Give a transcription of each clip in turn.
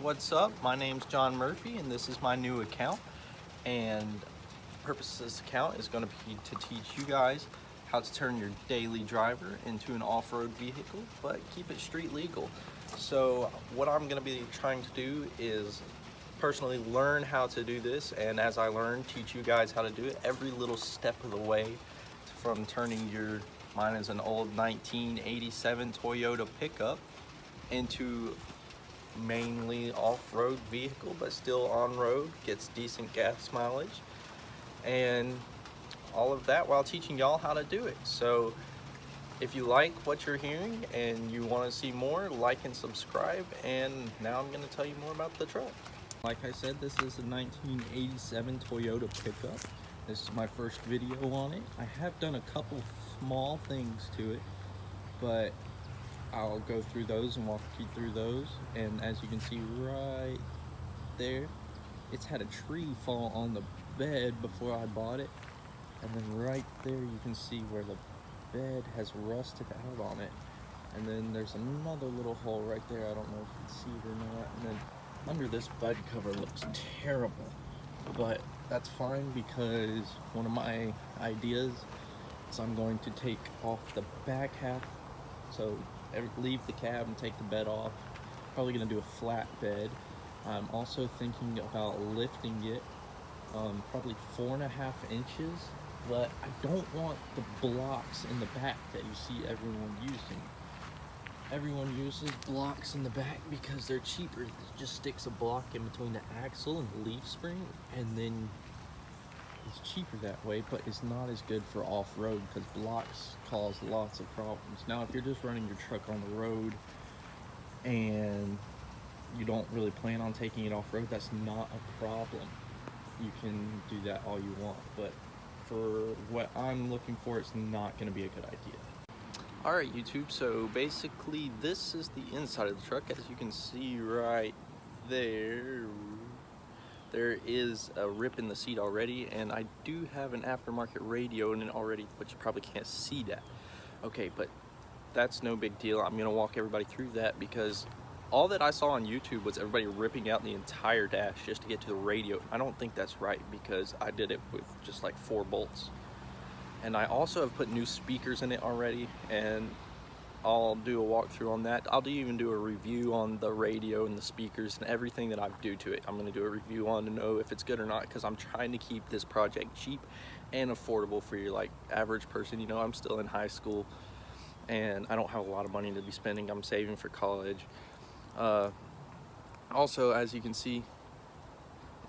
what's up? My name's John Murphy and this is my new account, and the purpose of this account is going to be to teach you guys how to turn your daily driver into an off-road vehicle but keep it street legal. So what I'm going to be trying to do is personally learn how to do this, and as I learn, teach you guys how to do it every little step of the way, from turning mine is an old 1987 Toyota pickup into mainly off-road vehicle, but still on-road, gets decent gas mileage, and all of that while teaching y'all how to do it. So if you like what you're hearing and you want to see more, like and subscribe. And now I'm going to tell you more about the truck. Like I said, this is a 1987 Toyota pickup. This is my first video on it. I have done a couple small things to it, but I'll go through those and walk you through those. And as you can see right there, it's had a tree fall on the bed before I bought it. And then right there you can see where the bed has rusted out on it. And then there's another little hole right there. I don't know if you can see it or not. And then under this bed cover looks terrible, but that's fine because one of my ideas is I'm going to take off the back half. So leave the cab and take the bed off. Probably gonna do a flat bed. I'm also thinking about lifting it probably 4.5 inches, but I don't want the blocks in the back that you see everyone using. Everyone uses blocks in the back because they're cheaper. It just sticks a block in between the axle and the leaf spring, and then it's cheaper that way, but it's not as good for off-road because blocks cause lots of problems. Now, if you're just running your truck on the road and you don't really plan on taking it off-road, that's not a problem. You can do that all you want, but for what I'm looking for, it's not going to be a good idea. Alright YouTube, so basically this is the inside of the truck. As you can see right there, there is a rip in the seat already, and I do have an aftermarket radio in it already, but you probably can't see that. Okay, but that's no big deal. I'm gonna walk everybody through that because all that I saw on YouTube was everybody ripping out the entire dash just to get to the radio. I don't think that's right because I did it with just like 4 bolts. And I also have put new speakers in it already, and I'll do a walkthrough on that. I'll even do a review on the radio and the speakers and everything that I do to it. I'm going to do a review on to know if it's good or not, because I'm trying to keep this project cheap and affordable for your like average person. You know, I'm still in high school and I don't have a lot of money to be spending. I'm saving for college. Also, as you can see,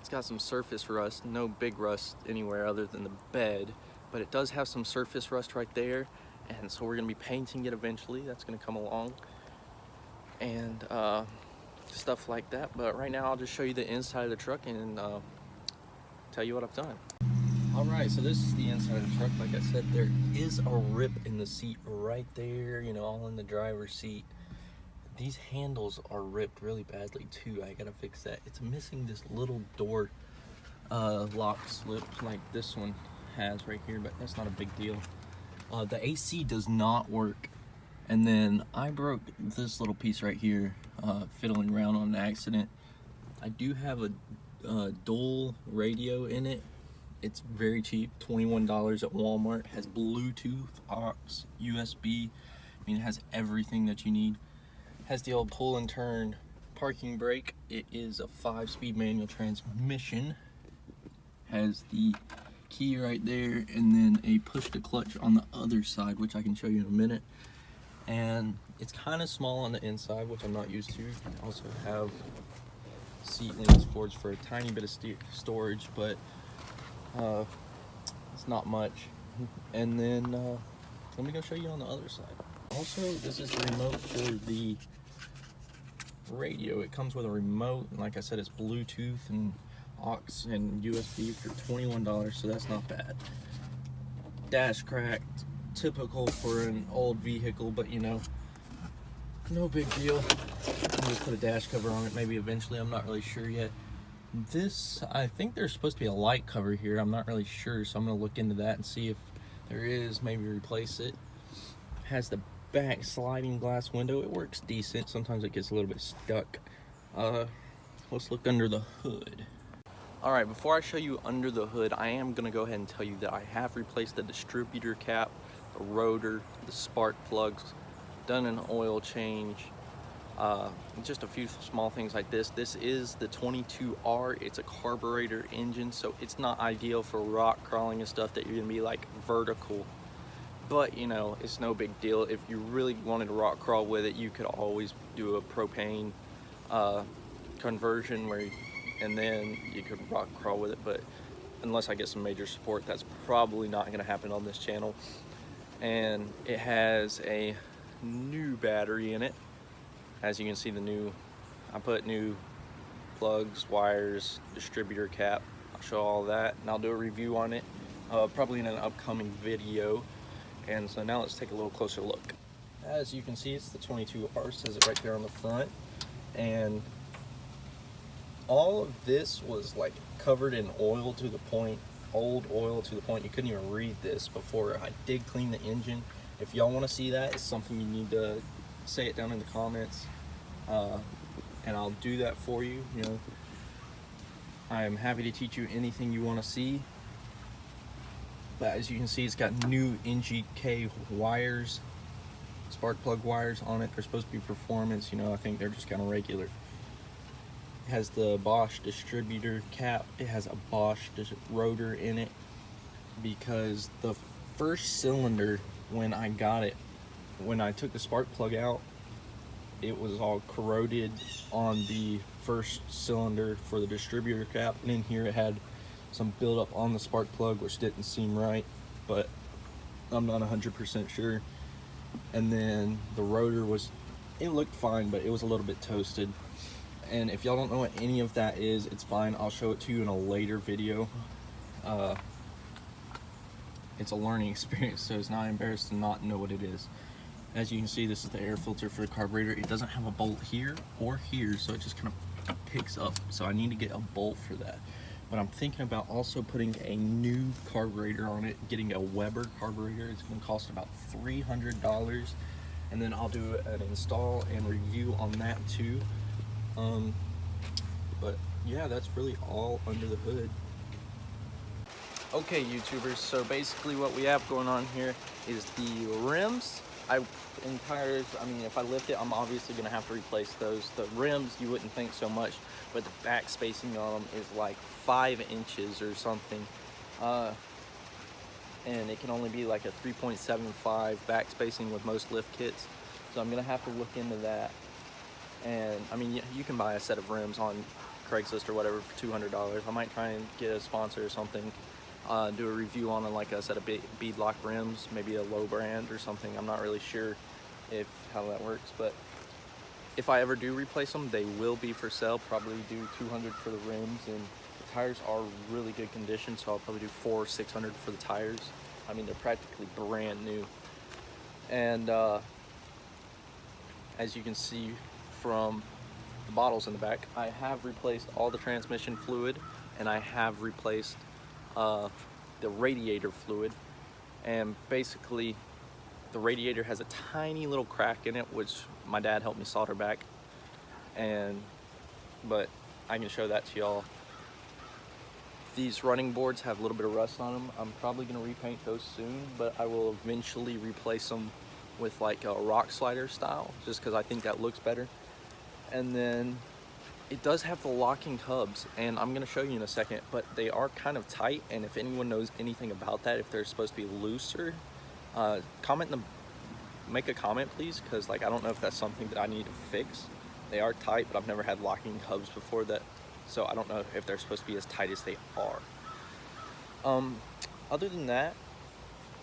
it's got some surface rust. No big rust anywhere other than the bed, but it does have some surface rust right there, and so we're going to be painting it eventually. That's going to come along, and stuff like that. But right now I'll just show you the inside of the truck and tell you what I've done. Alright, so this is the inside of the truck. Like I said, there is a rip in the seat right there, you know, all in the driver's seat. These handles are ripped really badly too. I gotta fix that. It's missing this little door lock slip like this one has right here, but that's not a big deal. The AC does not work, and then I broke this little piece right here fiddling around on an accident. I do have a dual radio in it. It's very cheap, $21 at Walmart. It has Bluetooth, aux, USB. I mean, it has everything that you need. It has the old pull and turn parking brake. It is a 5-speed manual transmission. Has the key right there, and then a push to clutch on the other side, which I can show you in a minute. And it's kind of small on the inside, which I'm not used to. I also have seat links for a tiny bit of storage, but it's not much. And then let me go show you on the other side. Also, this is the remote for the radio. It comes with a remote, and like I said, it's Bluetooth and aux and USB for $21, so that's not bad. Dash cracked, typical for an old vehicle, but you know, no big deal. I'll just put a dash cover on it, maybe eventually. I'm not really sure yet. This, I think there's supposed to be a light cover here. I'm not really sure, so I'm gonna look into that and see if there is, maybe replace it. Has the back sliding glass window. It works decent. Sometimes it gets a little bit stuck. let's look under the hood. All right, before I show you under the hood, I am gonna go ahead and tell you that I have replaced the distributor cap, the rotor, the spark plugs, done an oil change, just a few small things like this. This is the 22R. It's a carburetor engine, so it's not ideal for rock crawling and stuff that you're gonna be like vertical. But you know, it's no big deal. If you really wanted to rock crawl with it, you could always do a propane conversion and then you could rock crawl with it. But unless I get some major support, that's probably not going to happen on this channel. And it has a new battery in it. As you can see, I put new plugs, wires, distributor cap. I'll show all that, and I'll do a review on it probably in an upcoming video. And so now let's take a little closer look. As you can see, it's the 22R, says it right there on the front. And all of this was like covered in oil to the point, old oil to the point you couldn't even read this before. I did clean the engine. If y'all want to see that, it's something you need to say it down in the comments, and I'll do that for you. You know, I am happy to teach you anything you want to see. But as you can see, it's got new NGK wires, spark plug wires on it. They're supposed to be performance, you know, I think they're just kind of regular. It has the Bosch distributor cap. It has a Bosch rotor in it, because the first cylinder, when I got it, when I took the spark plug out, it was all corroded on the first cylinder for the distributor cap, and in here it had some buildup on the spark plug, which didn't seem right, but I'm not 100% sure. And then the rotor it looked fine, but it was a little bit toasted. And if y'all don't know what any of that is, it's fine. I'll show it to you in a later video. It's a learning experience, so it's not embarrassed to not know what it is. As you can see, this is the air filter for the carburetor. It doesn't have a bolt here or here, so it just kind of picks up. So I need to get a bolt for that. But I'm thinking about also putting a new carburetor on it, getting a Weber carburetor. It's going to cost about $300, and then I'll do an install and review on that too. But yeah, that's really all under the hood. Okay, YouTubers, so basically what we have going on here is the rims. In tires, I mean, if I lift it, I'm obviously going to have to replace those. The rims, you wouldn't think so much, but the back spacing on them is like 5 inches or something. And it can only be like a 3.75 back spacing with most lift kits. So I'm going to have to look into that. And I mean, you can buy a set of rims on Craigslist or whatever for $200. I might try and get a sponsor or something. Do a review on like a set of beadlock rims, maybe a low brand or something. I'm not really sure how that works, but if I ever do replace them, they will be for sale. Probably do $200 for the rims, and the tires are really good condition, so I'll probably do $400 or $600 for the tires. I mean, they're practically brand new. And as you can see from the bottles in the back, I have replaced all the transmission fluid, and I have replaced the radiator fluid. And basically the radiator has a tiny little crack in it, which my dad helped me solder back, but I can show that to y'all. These running boards have a little bit of rust on them. I'm probably going to repaint those soon, but I will eventually replace them with like a rock slider style, just because I think that looks better. And then it does have the locking hubs, and I'm going to show you in a second, but they are kind of tight. And if anyone knows anything about that, if they're supposed to be looser, make a comment please, because like I don't know if that's something that I need to fix. They are tight, but I've never had locking hubs before that, so I don't know if they're supposed to be as tight as they are. Other than that,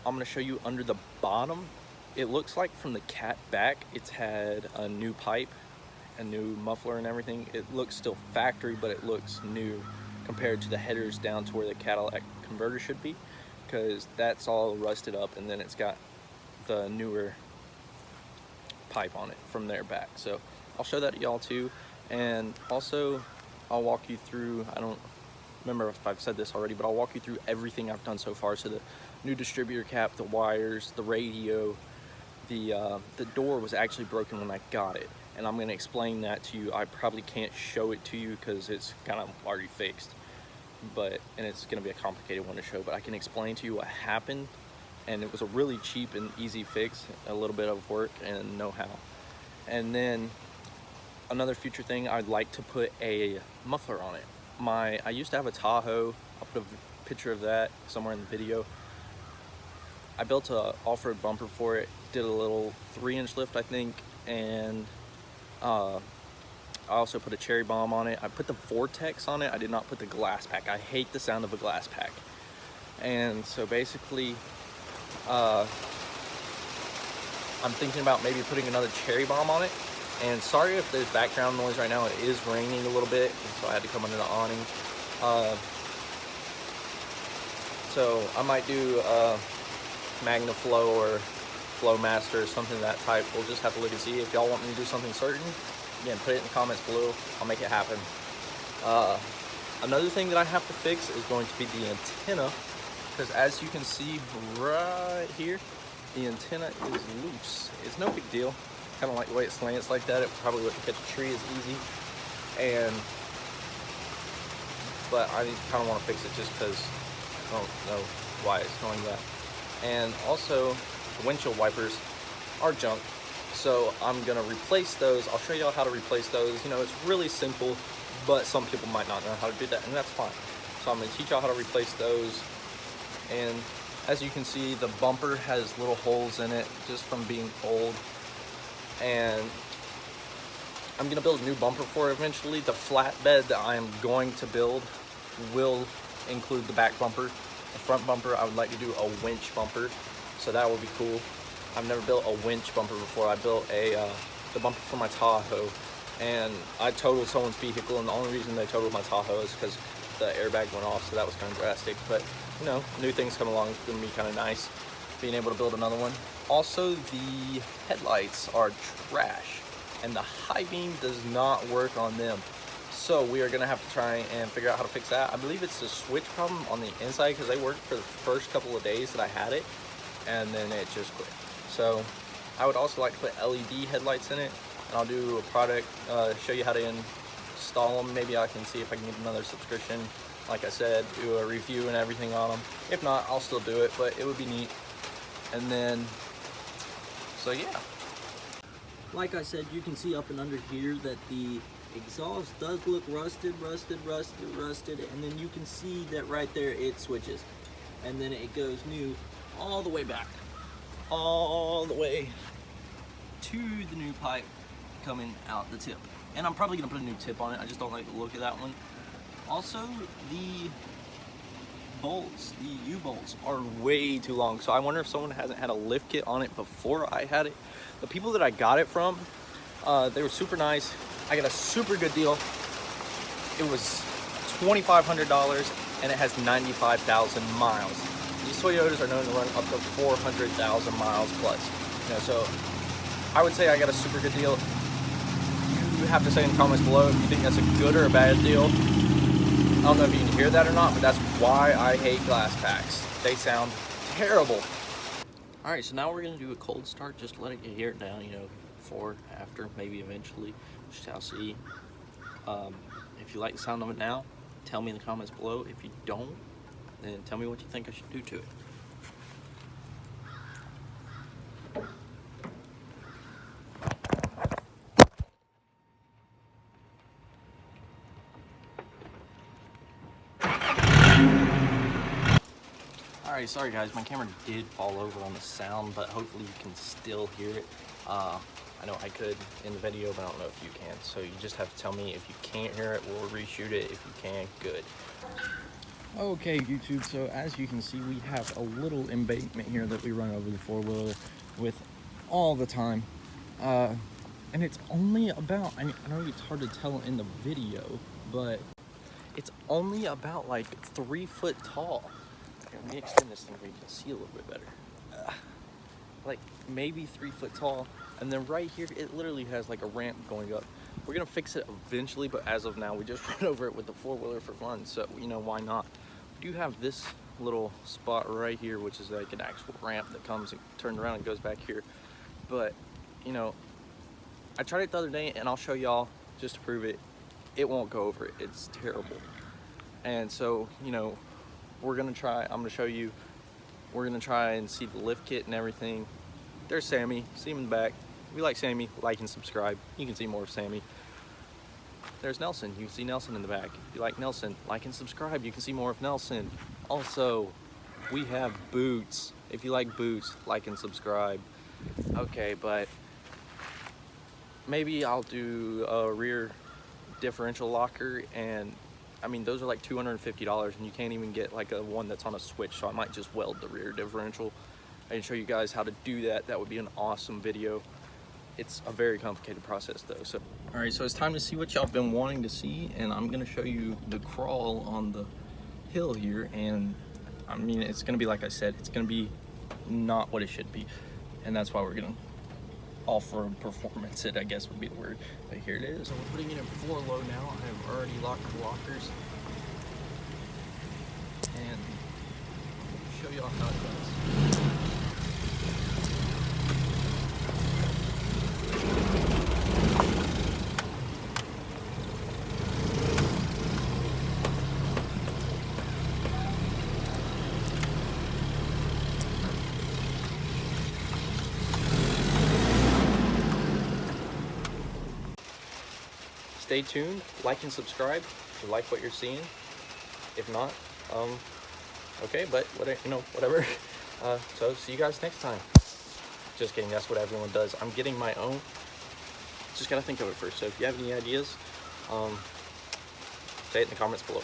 I'm going to show you under the bottom. It looks like from the cat back it's had a new pipe, a new muffler and everything. It looks still factory, but it looks new compared to the headers down to where the Cadillac converter should be, because that's all rusted up, and then it's got the newer pipe on it from there back. So I'll show that to y'all too, and also I'll walk you through, I don't remember if I've said this already, but I'll walk you through everything I've done so far. So the new distributor cap, the wires, the radio, the door was actually broken when I got it, and I'm gonna explain that to you. I probably can't show it to you because it's kind of already fixed, and it's gonna be a complicated one to show, but I can explain to you what happened, and it was a really cheap and easy fix, a little bit of work and know-how. And then another future thing, I'd like to put a muffler on it. I used to have a Tahoe. I'll put a picture of that somewhere in the video. I built a off-road bumper for it, did a little 3-inch lift, I think, and I also put a cherry bomb on it. I put the Vortex on it. I did not put the glass pack. I hate the sound of a glass pack. And so basically, I'm thinking about maybe putting another cherry bomb on it. And sorry if there's background noise right now. It is raining a little bit, so I had to come under the awning. So I might do MagnaFlow or Flowmaster or something of that type. We'll just have to look and see. If y'all want me to do something certain, again, put it in the comments below. I'll make it happen. Another thing that I have to fix is going to be the antenna, because as you can see right here, the antenna is loose. It's no big deal. Kind of like the way it slants like that. It probably wouldn't catch a tree as easy. But I kind of want to fix it just because I don't know why it's doing that. And also, the windshield wipers are junk, so I'm gonna replace those. I'll show y'all how to replace those. You know, it's really simple, but some people might not know how to do that, and that's fine. So I'm gonna teach y'all how to replace those. And as you can see, the bumper has little holes in it just from being old. And I'm gonna build a new bumper for it eventually. The flatbed that I am going to build will include the back bumper. The front bumper, I would like to do a winch bumper, so that would be cool. I've never built a winch bumper before. I built the bumper for my Tahoe, and I totaled someone's vehicle, and the only reason they totaled my Tahoe is because the airbag went off, so that was kind of drastic. But you know, new things come along. It's gonna be kind of nice being able to build another one. Also, the headlights are trash, and the high beam does not work on them. So we are gonna have to try and figure out how to fix that. I believe it's the switch problem on the inside, because they worked for the first couple of days that I had it, and then it just quit. So I would also like to put LED headlights in it, and I'll do a product, show you how to install them. Maybe I can see if I can get another subscription. Like I said, do a review and everything on them. If not, I'll still do it, but it would be neat. And then, so yeah. Like I said, you can see up and under here that the exhaust does look rusted, and then you can see that right there it switches, and then it goes new all the way back, all the way to the new pipe coming out the tip. And I'm probably gonna put a new tip on it. I just don't like the look of that one. Also, the bolts, the U-bolts are way too long, so I wonder if someone hasn't had a lift kit on it before I had it. The people that I got it from, they were super nice. I got a super good deal. It was $2,500, and it has 95,000 miles. These Toyotas are known to run up to 400,000 miles plus. You know, so I would say I got a super good deal. You have to say in the comments below if you think that's a good or a bad deal. I don't know if you can hear that or not, but that's why I hate glass packs. They sound terrible. All right, so now we're gonna do a cold start, just to let it hear it down, you know, before, after, maybe eventually, just shall see. If you like the sound of it now, tell me in the comments below. If you don't, then tell me what you think I should do to it. Alright, sorry guys, my camera did fall over on the sound, but hopefully you can still hear it. I know I could in the video, but I don't know if you can. So you just have to tell me if you can't hear it, we'll reshoot it. If you can, good. Okay, YouTube, so as you can see, we have a little embankment here that we run over the four-wheeler with all the time. And it's only about, I know it's hard to tell in the video, but it's only about like 3 foot tall. Let me extend this thing where you can see a little bit better. Like maybe 3 foot tall, and then right here it literally has like a ramp going up. We're gonna fix it eventually, but as of now we just run over it with the four-wheeler for fun, so you know, why not. We do have this little spot right here, which is like an actual ramp that comes and turns around and goes back here, but you know, I tried it the other day, and I'll show y'all just to prove it. It won't go over it. It's terrible. And so, you know, we're gonna try. I'm gonna show you. We're gonna try and see the lift kit and everything. There's Sammy. See him in the back. If you like Sammy, like and subscribe. You can see more of Sammy. There's Nelson. You can see Nelson in the back. If you like Nelson, like and subscribe. You can see more of Nelson. Also, we have boots. If you like boots, like and subscribe. Okay, but maybe I'll do a rear differential locker, and I mean those are like $250, and you can't even get like a one that's on a switch, so I might just weld the rear differential. I can show you guys how to do that. That would be an awesome video. It's a very complicated process though. So all right, so it's time to see what y'all have been wanting to see, and I'm gonna show you the crawl on the hill here. And I mean, it's gonna be, like I said, it's gonna be not what it should be, and that's why we're gonna off-road performance it, I guess would be the word. But here it is. So we're putting it in floor load now. I have already locked the lockers, and I'll show y'all how it goes. Stay tuned, like and subscribe if you like what you're seeing. If not, okay, but whatever. So see you guys next time. Just kidding, that's what everyone does. I'm getting my own. Just gotta think of it first. So if you have any ideas, say it in the comments below.